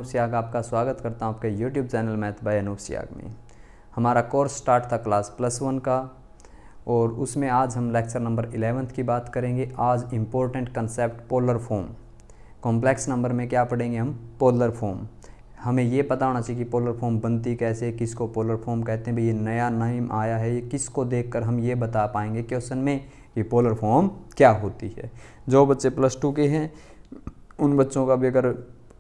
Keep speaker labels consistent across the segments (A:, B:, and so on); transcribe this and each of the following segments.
A: सियाग आपका स्वागत करता हूं आपके YouTube channel math by Anoop Siyag में। हमारा कोर्स स्टार्ट था क्लास +1 का और उसमें आज हम लेक्चर नंबर 11 की बात करेंगे। आज important concept polar form. Complex number में क्या पढ़ेंगे हम? Polar form. हमें ये पता होना चाहिए कि पोलर फॉर्म बनती कैसे, किसको पोलर फॉर्म कहते हैं। भाई ये नया नेम आया है, ये किसको देखकर हम ये बता पाएंगे क्वेश्चन में कि पोलर फॉर्म क्या होती है। जो बच्चे +2 के हैं उन बच्चों का भी अगर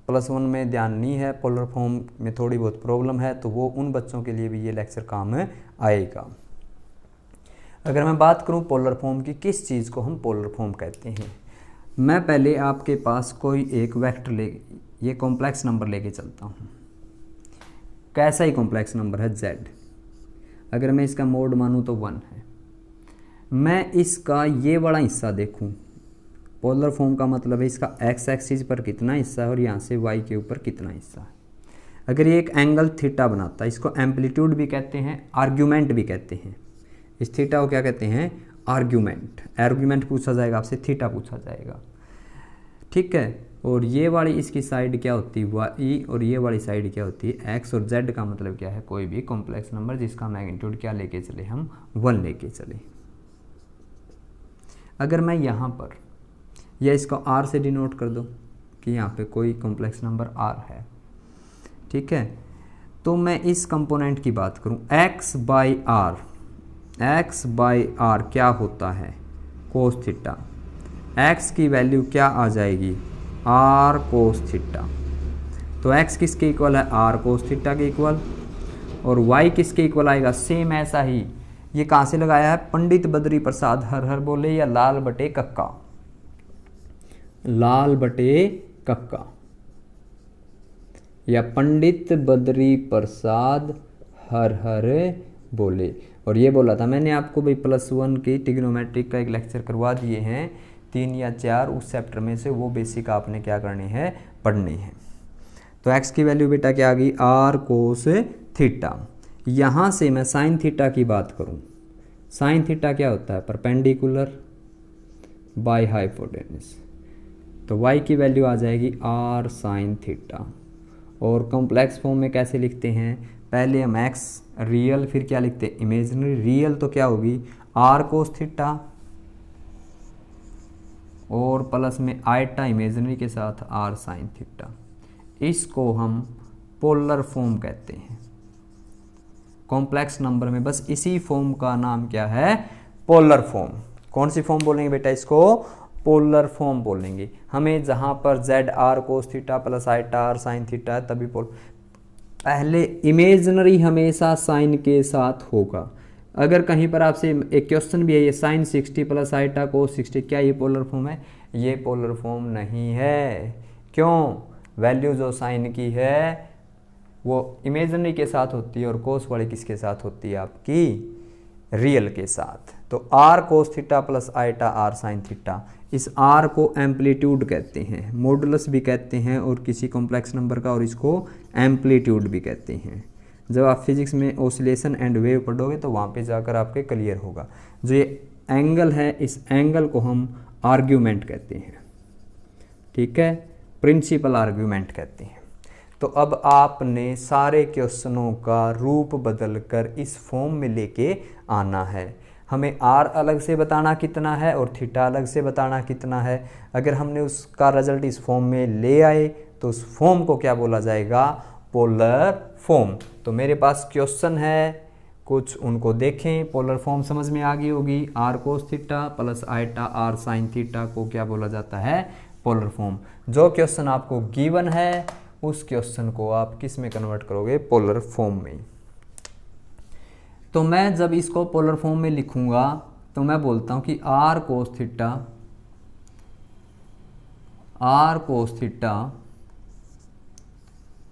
A: +1 में ध्यान नहीं है, पोलर फॉर्म में थोड़ी बहुत प्रॉब्लम है, तो वो उन बच्चों के लिए भी ये लेक्चर काम आएगा। अगर मैं बात करूं पोलर फॉर्म की, किस चीज़ को हम पोलर फॉर्म कहते हैं, मैं पहले आपके पास कोई एक वेक्टर ये कॉम्प्लेक्स नंबर लेके चलता हूं। कैसा ही कॉम्प्लेक्स नंबर है z। अगर मैं इसका मोड मानूं तो 1 है। मैं इसका ये वाला हिस्सा देखूं, पोलर फॉर्म का मतलब है इसका x एक्सिस पर कितना हिस्सा है और यहाँ से y के ऊपर कितना हिस्सा है। अगर ये एक एंगल थीटा बनाता है, इसको एम्पलीट्यूड भी कहते हैं, आर्ग्यूमेंट भी कहते हैं। इस थीटा को क्या कहते हैं? आर्ग्यूमेंट। आर्ग्यूमेंट पूछा जाएगा आपसे, थीटा पूछा जाएगा, ठीक है। और ये वाली इसकी साइड क्या होती है? y, और ये वाली साइड क्या होती है? x। और z का मतलब क्या है? कोई भी कॉम्प्लेक्स नंबर जिसका मैग्नीट्यूड क्या लेके चले हम? 1 लेके चले। अगर मैं यहाँ पर या इसको r से डिनोट कर दो कि यहाँ पे कोई कॉम्प्लेक्स नंबर r है, ठीक है, तो मैं इस कंपोनेंट की बात करूँ x बाई आर क्या होता है? Cos theta. x की वैल्यू क्या आ जाएगी? r cos theta. तो x किसके इक्वल है? r कोस थीटा के इक्वल। और y किसके इक्वल आएगा? सेम ऐसा ही। ये कहाँ से लगाया है? पंडित बद्री प्रसाद हर हर बोले या लाल बटे कक्का, लाल बटे कक्का, या पंडित बद्री प्रसाद हर हर बोले। और ये बोला था मैंने आपको भाई +1 की ट्रिग्नोमेट्रिक का एक लेक्चर करवा दिए हैं, 3 या 4 उस चैप्टर में से। वो बेसिक आपने क्या करने हैं? पढ़ने हैं। तो x की वैल्यू बेटा क्या आ गई? r cos theta. यहाँ से मैं साइन थीटा की बात करूँ, साइन थीटा क्या होता है? Perpendicular by hypotenuse. तो y की वैल्यू आ जाएगी r साइन थीटा। और कॉम्प्लेक्स फॉर्म में कैसे लिखते हैं? पहले हम x रियल, फिर क्या लिखते हैं? इमेजिनरी। रियल तो क्या होगी? r कोस थीटा और प्लस में आइटा इमेजिनरी के साथ r साइन थीटा। इसको हम पोलर फॉर्म कहते हैं। कॉम्प्लेक्स नंबर में बस इसी फॉर्म का नाम क्या है? Polar form. कौन सी फॉर्म बोलेंगे बेटा? इसको पोलर फॉर्म बोलेंगे। हमें जहाँ पर z r cos theta plus iota r sine theta है तभी पहले इमेजिनरी हमेशा साइन के साथ होगा। अगर कहीं पर आपसे एक क्वेश्चन भी है, ये साइन 60 प्लस आइटा कोस 60, क्या ये पोलर फॉर्म है? ये पोलर फॉर्म नहीं है। क्यों? वैल्यू जो साइन की है वो इमेजिनरी के साथ होती है और कोस वाली किसके साथ होती है? आपकी रियल के साथ। तो r cos theta plus iota r sine theta, इस r को एम्पलीट्यूड कहते हैं, मॉडुलस भी कहते हैं और किसी कॉम्प्लेक्स नंबर का, और इसको एम्पलीट्यूड भी कहते हैं। जब आप फिजिक्स में ऑसिलेशन एंड वेव पढ़ोगे तो वहाँ पे जाकर आपके क्लियर होगा। जो ये एंगल है, इस एंगल को हम आर्ग्यूमेंट कहते हैं, ठीक है, प्रिंसिपल आर्ग्यूमेंट कहते हैं। तो अब आपने सारे क्वेश्चनों का रूप बदलकर इस फॉर्म में लेके आना है। हमें r अलग से बताना कितना है और थीटा अलग से बताना कितना है। अगर हमने उसका रिजल्ट इस फॉर्म में ले आए तो उस फॉर्म को क्या बोला जाएगा? Polar form. तो मेरे पास क्वेश्चन है कुछ, उनको देखें। पोलर फॉर्म समझ में आ गई होगी। r cos theta plus iota r sine theta को क्या बोला जाता है? Polar form. जो क्वेश्चन आपको गिवन है उस क्वेश्चन को आप किस में कन्वर्ट करोगे? पोलर फॉर्म में। तो मैं जब इसको पोलर फॉर्म में लिखूंगा तो मैं बोलता हूं कि r cos theta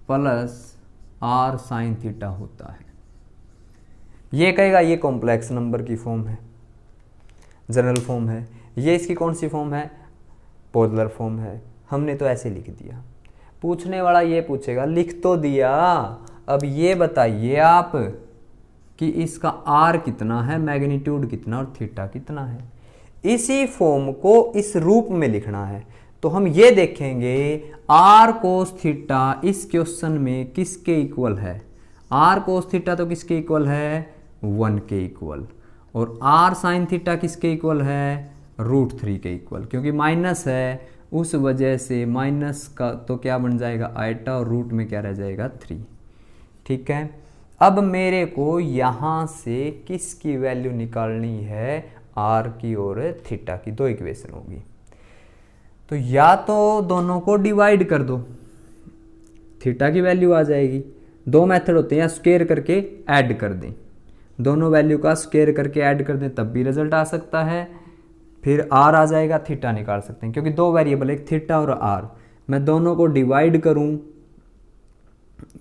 A: plus r sine theta होता है। ये कहेगा ये कॉम्प्लेक्स नंबर की फॉर्म है, जनरल फॉर्म है। ये इसकी कौन सी फॉर्म है? पोलर फॉर्म है। हमने तो ऐसे लिख दिया। पूछने वाला ये पूछेगा, लिख तो दिया, अब ये बताइए आप कि इसका r कितना है, मैग्नीट्यूड कितना और थीटा कितना है। इसी फॉर्म को इस रूप में लिखना है। तो हम ये देखेंगे आर कोस थीटा इस क्वेश्चन में किसके इक्वल है। आर कोस थीटा तो किसके इक्वल है, 1 के इक्वल, और आर साइन थीटा किसके इक्वल है, √3 के इक्वल। क्योंकि माइनस है उस वजह से माइनस का तो क्या बन जाएगा आइटा, और रूट में क्या रह जाएगा 3। ठीक है, अब मेरे को यहाँ से किसकी वैल्यू निकालनी है, आर की और थीटा की। दो इक्वेशन होगी, तो या तो दोनों को डिवाइड कर दो, थीटा की वैल्यू आ जाएगी। दो मेथड होते हैं, या स्क्वायर करके ऐड कर दें, दोनों वैल्यू का स्क्वायर करके ऐड कर दें तब भी रिजल्ट आ सकता है। फिर आर आ जाएगा, थीटा निकाल सकते हैं क्योंकि दो वेरिएबल, एक थीटा और आर। मैं दोनों को डिवाइड करूं,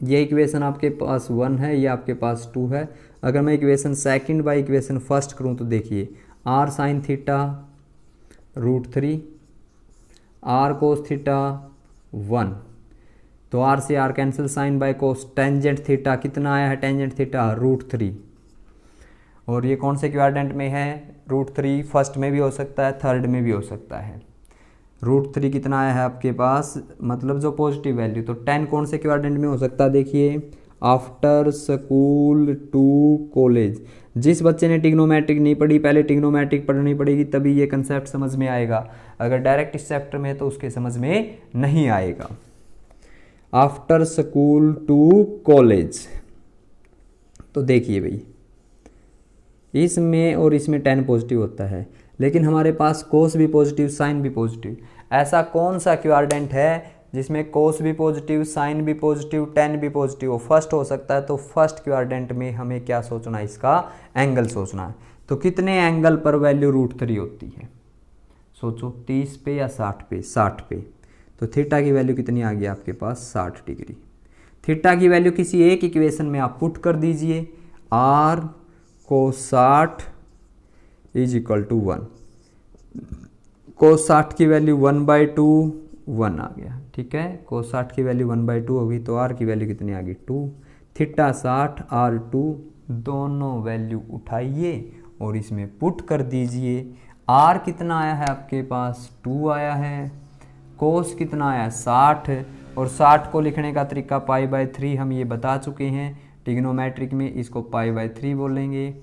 A: ये इक्वेशन आपके पास 1 है, ये आपके पास 2 है। अगर मैं equation second by equation first करूं तो देखिए r sine theta √3, r cos theta 1, तो आर से r cancel, sine by cos, tangent theta कितना आया है, टेंजेंट थीटा √3। और ये कौन से क्वाड्रेंट में है, √3 फर्स्ट में भी हो सकता है, थर्ड में भी हो सकता है। √3 कितना आया है आपके पास, मतलब जो पॉजिटिव वैल्यू, तो 10 कौन से क्वाड्रेंट में हो सकता है, देखिए आफ्टर स्कूल टू कॉलेज। जिस बच्चे ने टिग्नोमेट्रिक नहीं पढ़ी, पहले टिग्नोमेट्रिक पढ़नी पड़ेगी तभी ये कंसेप्ट समझ में आएगा। अगर डायरेक्ट इस चैप्टर में है तो उसके समझ में नहीं आएगा। आफ्टर स्कूल टू कॉलेज, तो देखिए भाई इसमें और इसमें 10 पॉजिटिव होता है, लेकिन हमारे पास कोस भी पॉजिटिव, साइन भी पॉजिटिव। ऐसा कौन सा क्वाड्रेंट है जिसमें कोस भी पॉजिटिव, साइन भी पॉजिटिव, 10 भी पॉजिटिव हो, फर्स्ट हो सकता है। तो फर्स्ट क्वाड्रेंट में हमें क्या सोचना है, इसका एंगल सोचना है। तो कितने एंगल पर वैल्यू √3 होती है, सोचो 30 पे या 60 पे, 60 पे। तो थीटा की वैल्यू कितनी आ गई आपके पास, 60 डिग्री। थीटा की वैल्यू किसी एक इक्वेशन में आप पुट कर दीजिए, r cos 60 is equal to 1। Cos 60 की वैल्यू 1/2, 1 आ गया। ठीक है, कोस 60 की वैल्यू 1/2 होगी, तो आर की वैल्यू कितनी आ गई, 2। थीटा 60, आर 2, दोनों वैल्यू उठाइए और इसमें पुट कर दीजिए। आर कितना आया है आपके पास, 2 आया है। कोस कितना आया, 60, और 60 को लिखने का तरीका π/3 हम ये बता चुके हैं टिग्नोमेट्रिक में, इसको π/3 बोलेंगे,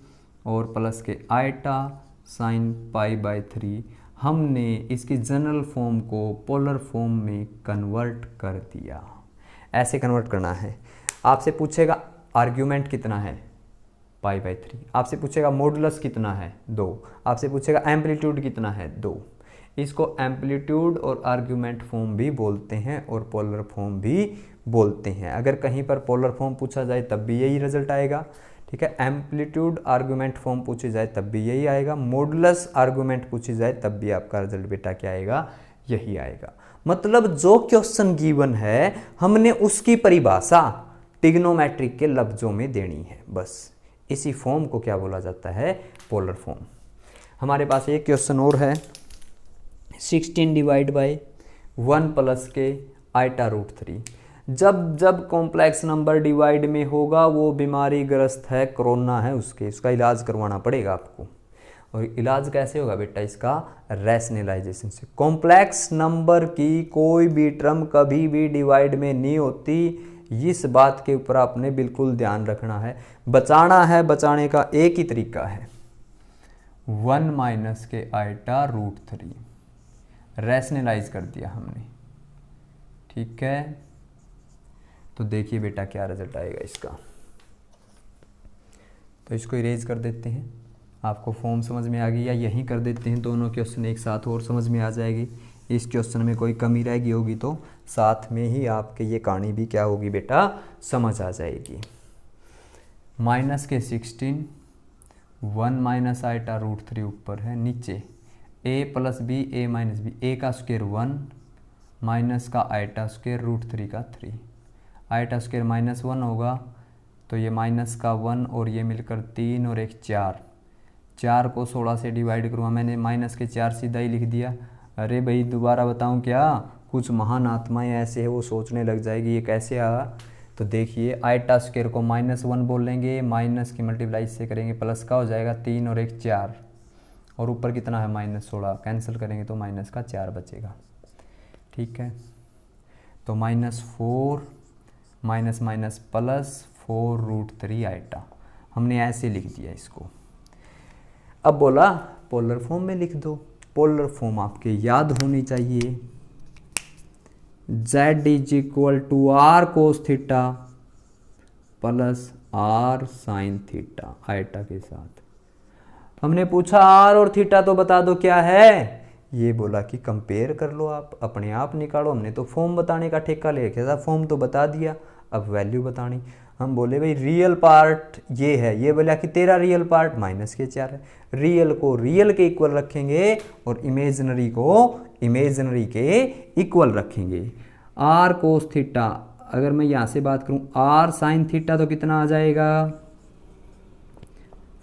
A: और प्लस के आइटा साइन π/3। हमने इसकी जनरल फॉर्म को पोलर फॉर्म में कन्वर्ट कर दिया। ऐसे कन्वर्ट करना है। आपसे पूछेगा आर्ग्यूमेंट कितना है, π/3। आपसे पूछेगा मॉडुलस कितना है, 2। आपसे पूछेगा एम्पलीट्यूड कितना है, 2। इसको एम्पलीट्यूड और आर्ग्यूमेंट फॉर्म भी बोलते हैं और पोलर फॉर्म भी बोलते हैं। अगर कहीं पर पोलर फॉर्म पूछा जाए तब भी यही रिजल्ट आएगा। ठीक है, एम्पलीट्यूड आर्गूमेंट फॉर्म पूछी जाए तब भी यही आएगा, मॉडुलस आर्गूमेंट पूछी जाए तब भी आपका रिजल्ट बेटा क्या आएगा, यही आएगा। मतलब जो क्वेश्चन गिवन है हमने उसकी परिभाषा टिग्नोमेट्रिक के लफ्जों में देनी है, बस। इसी फॉर्म को क्या बोला जाता है, पोलर फॉर्म। हमारे पास एक क्वेश्चन और है, 16/1 प्लस के आइटा √3। जब जब कॉम्प्लेक्स नंबर डिवाइड में होगा वो बीमारी ग्रस्त है, कोरोना है, उसका इलाज करवाना पड़ेगा आपको। और इलाज कैसे होगा बेटा, इसका रैशनलाइजेशन से। कॉम्प्लेक्स नंबर की कोई भी टर्म कभी भी डिवाइड में नहीं होती, इस बात के ऊपर आपने बिल्कुल ध्यान रखना है। बचाना है, बचाने का एक ही तरीका है, 1 माइनस के आइटा √3 रैशनलाइज कर दिया हमने। ठीक है, तो देखिए बेटा क्या रिजल्ट आएगा इसका। तो इसको इरेज कर देते हैं, आपको फॉर्म समझ में आ गई, या यहीं कर देते हैं, दोनों क्वेश्चन एक साथ और समझ में आ जाएगी। इस क्वेश्चन में कोई कमी रह गई होगी तो साथ में ही आपके ये कहानी भी क्या होगी बेटा, समझ आ जाएगी। माइनस के 16, 1 माइनस आइटा √3 ऊपर है, नीचे a plus b, a minus b, a का स्क्वायर 1 माइनस का आइटा स्क्वायर √3 का 3। आइटा स्क्वायर -1 होगा तो ये माइनस का 1 और ये मिलकर 3 और 1 4। 4 को 16 से डिवाइड करूँगा, मैंने माइनस के 4 सीधा ही लिख दिया। अरे भाई दोबारा बताऊँ क्या, कुछ महान आत्माएं ऐसे है वो सोचने लग जाएगी ये कैसे आया। तो देखिए आइटा स्क्वायर को -1 बोल लेंगे, माइनस की मल्टीप्लाई से करेंगे प्लस का हो जाएगा 3 और 1 4, और ऊपर कितना है -16, कैंसिल करेंगे तो माइनस का 4 बचेगा। ठीक है, तो -4 माइनस माइनस +4√3 आइटा, हमने ऐसे लिख दिया इसको। अब बोला पोलर फॉर्म में लिख दो। पोलर फॉर्म आपके याद होनी चाहिए, z = r cos theta plus r sin theta iota के साथ। हमने पूछा r और थीटा तो बता दो क्या है, ये बोला कि कंपेयर कर लो, आप अपने आप निकालो। हमने तो फॉर्म बताने का ठेका ले रखा था, फॉर्म तो बता दिया, अब वैल्यू बतानी। हम बोले भाई रियल पार्ट ये है, ये बोला कि तेरा रियल पार्ट -4 है। रियल को रियल के इक्वल रखेंगे और इमेजिनरी को इमेजिनरी के इक्वल रखेंगे। r cos थीटा, अगर मैं यहाँ से बात करूँ r sin थीटा तो कितना आ जाएगा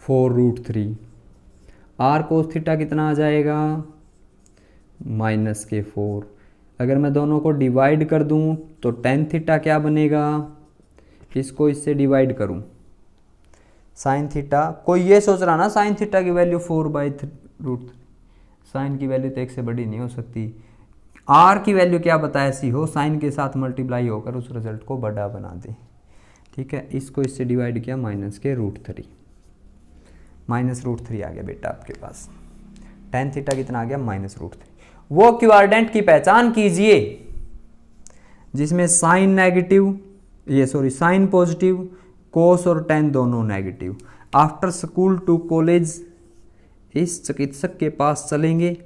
A: 4√3। r cos थीटा कितना आ जाएगा -4। अगर मैं दोनों को डिवाइड कर दूं तो tan थीटा क्या बनेगा, इसको इससे डिवाइड करूं sin थीटा। कोई ये सोच रहा ना sin थीटा की वैल्यू 4/√3, साइन की वैल्यू तो 1 से बड़ी नहीं हो सकती। r की वैल्यू क्या बताया, ऐसी हो साइन के साथ मल्टीप्लाई होकर उस रिजल्ट को बड़ा बना दे। ठीक है, इसको इससे डिवाइड किया -√3, -√3 आ गया बेटा आपके पास। tan थीटा कितना आ गया -√3। वो क्वाड्रेंट की पहचान कीजिए जिसमें sine negative, sine positive, cos और tan दोनों negative. After school to college, इस चिकित्सक के पास चलेंगे।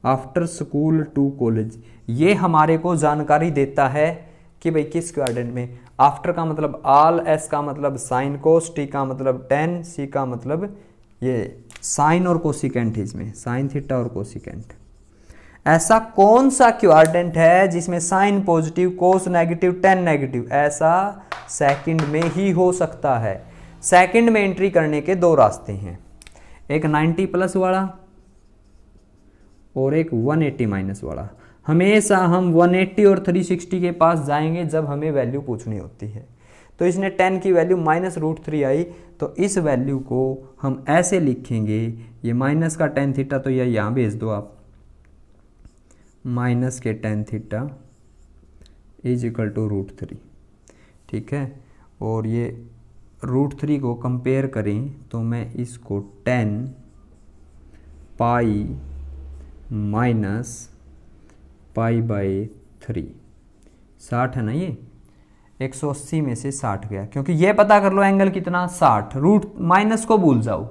A: आफ्टर स्कूल टू कॉलेज, ये हमारे को जानकारी देता है कि भाई किस क्वाड्रेंट में। आफ्टर का मतलब ऑल, एस का मतलब साइन कोस, टी का मतलब tan, सी का मतलब ये साइन और कोसिकेंट, इसमें साइन थीटा और कोसिकेंट। ऐसा कौन सा क्वाड्रेंट है जिसमें साइन पॉजिटिव, कोस नेगेटिव, tan नेगेटिव? ऐसा सेकंड में ही हो सकता है। सेकंड में एंट्री करने के दो रास्ते हैं, एक 90+ वाला और एक 180- वाला। हमेशा हम 180 और 360 के पास जाएंगे जब हमें वैल्यू पूछनी होती है। तो इसने tan की वैल्यू -√3 आई, तो इस वैल्यू को हम ऐसे लिखेंगे, ये माइनस का tan थीटा तो ये यहाँ भेज दो आप, माइनस के tan थीटा = √3। ठीक है, और ये √3 को कंपेयर करें तो मैं इसको 10 पाई -π/3, 60 है ना, ये 180 में से 60 गया, क्योंकि ये पता कर लो एंगल कितना 60, रूट माइनस को भूल जाओ,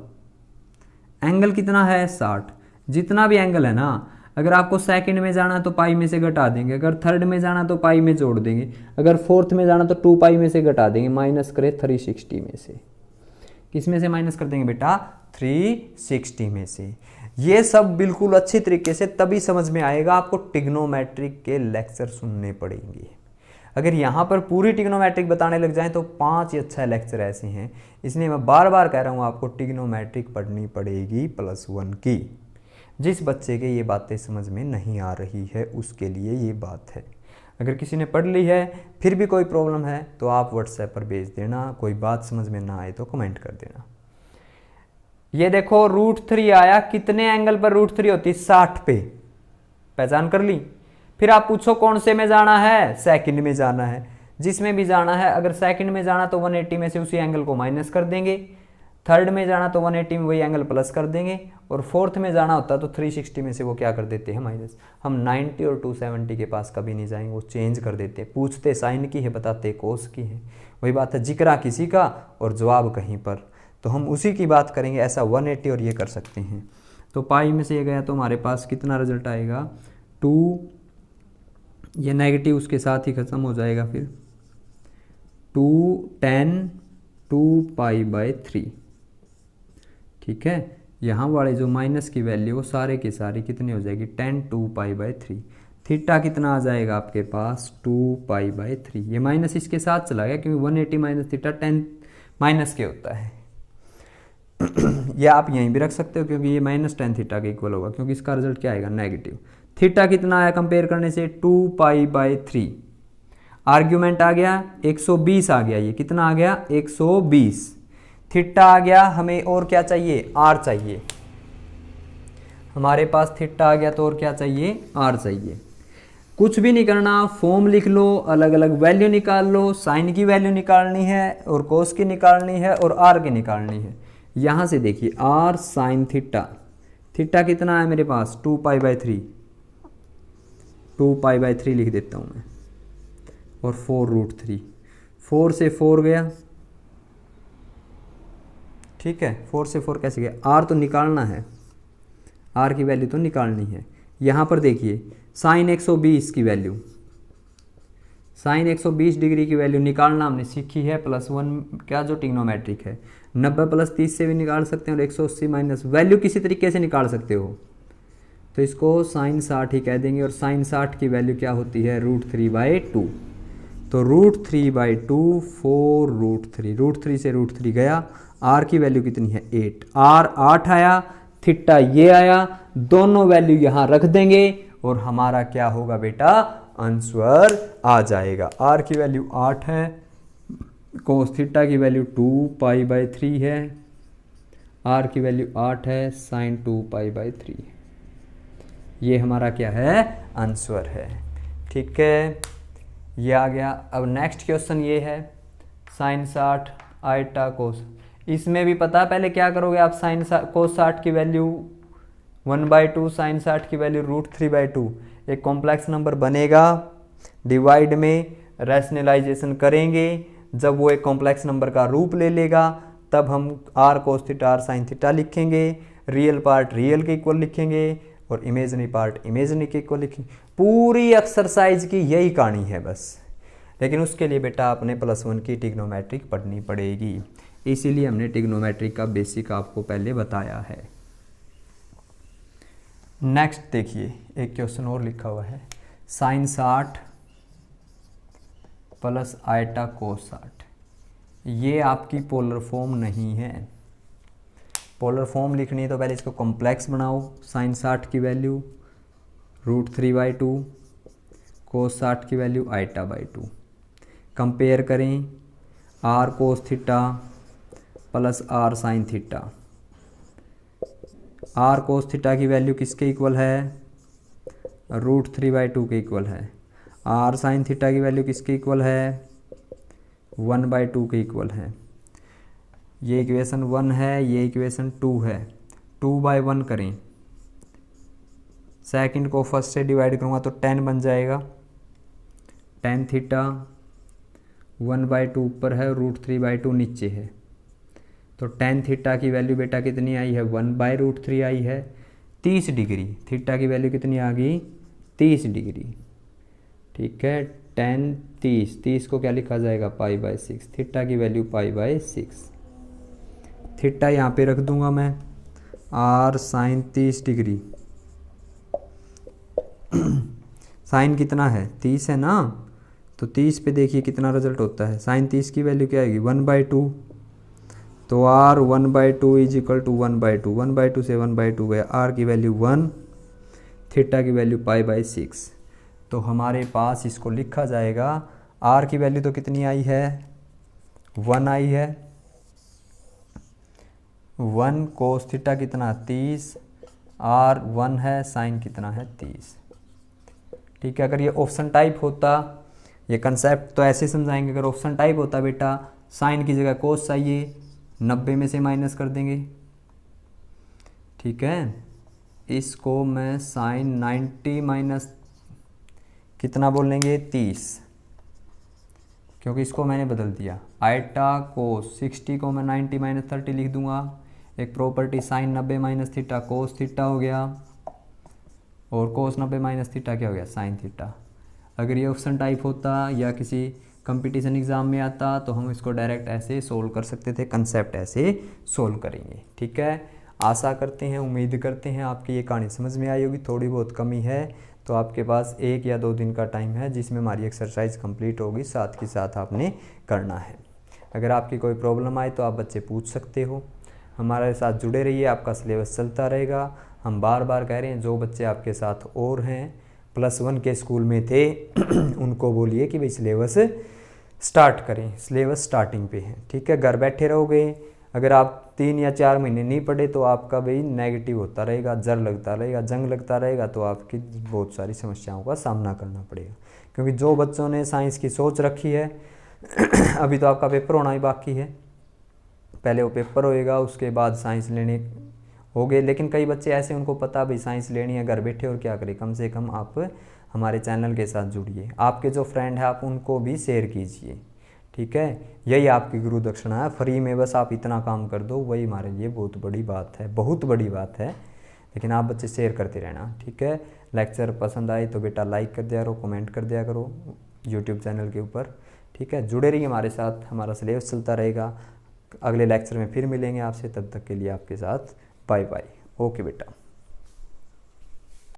A: एंगल कितना है 60। जितना भी एंगल है ना, अगर आपको सेकंड में जाना तो पाई में से घटा देंगे, अगर थर्ड में जाना तो पाई में जोड़ देंगे, अगर फोर्थ में जाना तो 2 पाई में से घटा देंगे, माइनस करें 360 में से। किस में से माइनस कर देंगे बेटा 360 में से। ये सब बिल्कुल अच्छी तरीके से तभी समझ में आएगा, आपको ट्रिग्नोमेट्रिक के लेक्चर सुनने पड़ेंगे। अगर यहाँ पर पूरी ट्रिग्नोमेट्रिक बताने लग जाएं तो 5 या 6 लेक्चर ऐसे हैं, इसलिए मैं बार बार कह रहा हूँ आपको ट्रिग्नोमेट्रिक पढ़नी पड़ेगी +1 की। जिस बच्चे के ये बातें समझ में नहीं आ रही है उसके लिए ये बात है। अगर किसी ने पढ़ ली है फिर भी कोई प्रॉब्लम है तो आप व्हाट्सएप पर भेज देना, कोई बात समझ में ना आए तो कमेंट कर देना। ये देखो √3 आया, कितने एंगल पर √3 होती है 60 पे, पहचान कर ली। फिर आप पूछो कौन से में जाना है, सेकंड में जाना है। जिसमें भी जाना है, अगर सेकंड में जाना तो 180 में से उसी एंगल को माइनस कर देंगे, थर्ड में जाना तो 180 में वही एंगल प्लस कर देंगे, और फोर्थ में जाना होता तो 360 में से वो क्या कर देते हैं माइनस। हम 90 और 270 के पास कभी नहीं जाएंगे, वो चेंज कर देते हैं। पूछते साइन की है, बताते कोस की है। वही बात है, जिक्रा किसी का और जवाब कहीं पर, तो हम उसी की बात करेंगे। ऐसा 180 और ये कर सकते हैं। तो पाई में से ये गया तो हमारे पास कितना रिजल्ट आएगा 2, ये नेगेटिव उसके साथ ही ख़त्म हो जाएगा, फिर 2 tan 2π/3। ठीक है, यहाँ वाले जो माइनस की वैल्यू वो सारे के सारे कितनी हो जाएगी tan 2π/3। थीटा कितना आ जाएगा आपके पास 2π/3। ये माइनस इसके साथ चला गया क्योंकि 180 माइनस थीटा 10 माइनस के होता है। या आप यहीं भी रख सकते हो क्योंकि ये -tan थीटा के इक्वल होगा, क्योंकि इसका रिजल्ट क्या आएगा नेगेटिव। थीटा कितना आया कंपेयर करने से 2π/3। आर्ग्यूमेंट आ गया 120 आ गया, ये कितना आ गया 120। थीटा आ गया, हमें और क्या चाहिए r चाहिए। हमारे पास थीटा आ गया, तो और क्या चाहिए, आर चाहिए। कुछ भी नहीं करना, फॉर्म लिख लो, अलग अलग वैल्यू निकाल लो, साइन की वैल्यू निकालनी है और कोस की निकालनी है और आर की निकालनी है। यहाँ से देखिए आर साइन थीटा, थीटा कितना है मेरे पास 2π/3, 2π/3 लिख देता हूँ मैं, और 4√3, 4 से 4 गया, ठीक है, 4 से 4 कैसे गया, आर तो निकालना है, आर की वैल्यू तो निकालनी है। यहाँ पर देखिए साइन 120 की वैल्यू, साइन 120 डिग्री की वैल्यू निकालना हमने सीखी है, +1 क्या जो ट्रिग्नोमेट्रिक है, 90 + 30 से भी निकाल सकते हैं और 180 माइनस वैल्यू किसी तरीके से निकाल सकते हो, तो इसको साइन 60 ही कह देंगे। और साइन 60 की वैल्यू क्या होती है, √3/2, तो √3/2 4√3, √3 से √3 गया, आर की वैल्यू कितनी है 8, आर 8 आया, थीटा ये आया, दोनों वैल्यू यहाँ रख देंगे और हमारा क्या होगा बेटा, आंसर आ जाएगा। आर की वैल्यू 8 है, कोस थीटा की वैल्यू 2π/3 है, आर की वैल्यू 8 है, साइन 2π/3, ये हमारा क्या है, आंसर है। ठीक है, ये आ गया। अब नेक्स्ट क्वेश्चन ये है साइन 60 आइटा कोस, इसमें भी पता है पहले क्या करोगे आप, साइन कोस 60 की वैल्यू 1/2, साइन 60 की वैल्यू √3/2, एक कॉम्प्लेक्स नंबर बनेगा, डिवाइड में रैशनलाइजेशन करेंगे, जब वो एक कॉम्प्लेक्स नंबर का रूप ले लेगा तब हम r cos theta r sine theta लिखेंगे, रियल पार्ट रियल के इक्वल लिखेंगे और इमेजिनरी पार्ट इमेजिनरी के इक्वल लिखेंगे। पूरी एक्सरसाइज की यही कहानी है बस, लेकिन उसके लिए बेटा आपने +1 की ट्रिग्नोमेट्रिक पढ़नी पड़ेगी, इसीलिए हमने ट्रिग्नोमेट्रिक का बेसिक आपको पहले बताया है। नेक्स्ट देखिए एक क्वेश्चन और लिखा हुआ है, साइन 60 प्लस आइटा कोस 60, ये आपकी पोलर फॉर्म नहीं है। पोलर फॉर्म लिखनी है तो पहले इसको कॉम्प्लेक्स बनाओ, साइन 60 की वैल्यू √3/2, कोस 60 की वैल्यू आइटा/2, कंपेयर करें r cos theta plus r sine theta, r cos theta की वैल्यू किसके इक्वल है, √3/2 के इक्वल है, आर साइन थीटा की वैल्यू किसके इक्वल है, 1/2 के इक्वल है। ये इक्वेशन 1 है, ये इक्वेशन 2 है, 2/1 करें, सेकंड को फर्स्ट से डिवाइड करूँगा तो 10 बन जाएगा, tan थीटा 1/2 ऊपर है, √3/2 नीचे है, तो tan थीटा की वैल्यू बेटा कितनी आई है, 1/√3 आई है, 30 डिग्री, थीटा की वैल्यू कितनी आ गई 30 डिग्री। ठीक है, tan 30 को क्या लिखा जाएगा π/6, थीटा की वैल्यू π/6, थीटा यहाँ पे रख दूंगा मैं, r साइन 30 डिग्री, साइन कितना है 30 है ना, तो 30 पे देखिए कितना रिजल्ट होता है, साइन 30 की वैल्यू क्या आएगी 1/2, तो r 1/2 इज इक्वल टू 1/2, 1/2 से 1/2 गया, r की वैल्यू 1, थीटा की वैल्यू π/6, तो हमारे पास इसको लिखा जाएगा, r की वैल्यू तो कितनी आई है 1 आई है, 1 कोस थीटा कितना 30, r 1 है, साइन कितना है 30। ठीक है, अगर ये ऑप्शन टाइप होता, ये कंसेप्ट तो ऐसे समझाएंगे, अगर ऑप्शन टाइप होता बेटा साइन की जगह कोस चाहिए, 90 में से माइनस कर देंगे। ठीक है, इसको मैं साइन 90 माइनस कितना बोलेंगे 30, क्योंकि इसको मैंने बदल दिया, आइटा कोस 60 को मैं 90 माइनस 30 लिख दूंगा, एक property sine 90 minus theta cos theta हो गया, और कोस 90 माइनस थीटा क्या हो गया साइन थीटा। अगर ये ऑप्शन टाइप होता या किसी कंपटीशन एग्ज़ाम में आता तो हम इसको डायरेक्ट ऐसे सोल्व कर सकते थे, कंसेप्ट ऐसे सोल्व करेंगे। ठीक है, आशा करते हैं, उम्मीद करते हैं आपकी ये कहानी समझ में आई होगी, थोड़ी बहुत कमी है तो आपके पास 1 या 2 दिन का टाइम है जिसमें हमारी एक्सरसाइज कंप्लीट होगी, साथ ही साथ आपने करना है। अगर आपकी कोई प्रॉब्लम आए तो आप बच्चे पूछ सकते हो, हमारे साथ जुड़े रहिए, आपका सिलेबस चलता रहेगा। हम बार बार कह रहे हैं जो बच्चे आपके साथ और हैं +1 के स्कूल में थे उनको बोलिए कि भाई सिलेबस स्टार्ट करें, सिलेबस स्टार्टिंग पे है। ठीक है, घर बैठे रहोगे, अगर आप 3 या 4 महीने नहीं पढ़े तो आपका भाई नेगेटिव होता रहेगा, जर लगता रहेगा, जंग लगता रहेगा, तो आपकी बहुत सारी समस्याओं का सामना करना पड़ेगा। क्योंकि जो बच्चों ने साइंस की सोच रखी है अभी तो आपका पेपर होना ही बाकी है, पहले वो पेपर होएगा उसके बाद साइंस लेने हो गए। लेकिन कई बच्चे ऐसे उनको पता भाई साइंस लेनी है, घर बैठे और क्या करें, कम से कम आप हमारे चैनल के साथ जुड़िए, आपके जो फ्रेंड है आप उनको भी शेयर कीजिए, ठीक है। यही आपकी गुरु दक्षिणा है, फ्री में बस आप इतना काम कर दो, वही हमारे लिए बहुत बड़ी बात है, बहुत बड़ी बात है। लेकिन आप बच्चे शेयर करते रहना, ठीक है। लेक्चर पसंद आए तो बेटा लाइक कर दिया करो, कमेंट कर दिया करो यूट्यूब चैनल के ऊपर, ठीक है। जुड़े रहिए हमारे साथ, हमारा सिलेबस चलता रहेगा। अगले लेक्चर में फिर मिलेंगे आपसे, तब तक के लिए आपके साथ बाय बाय। ओके बेटा।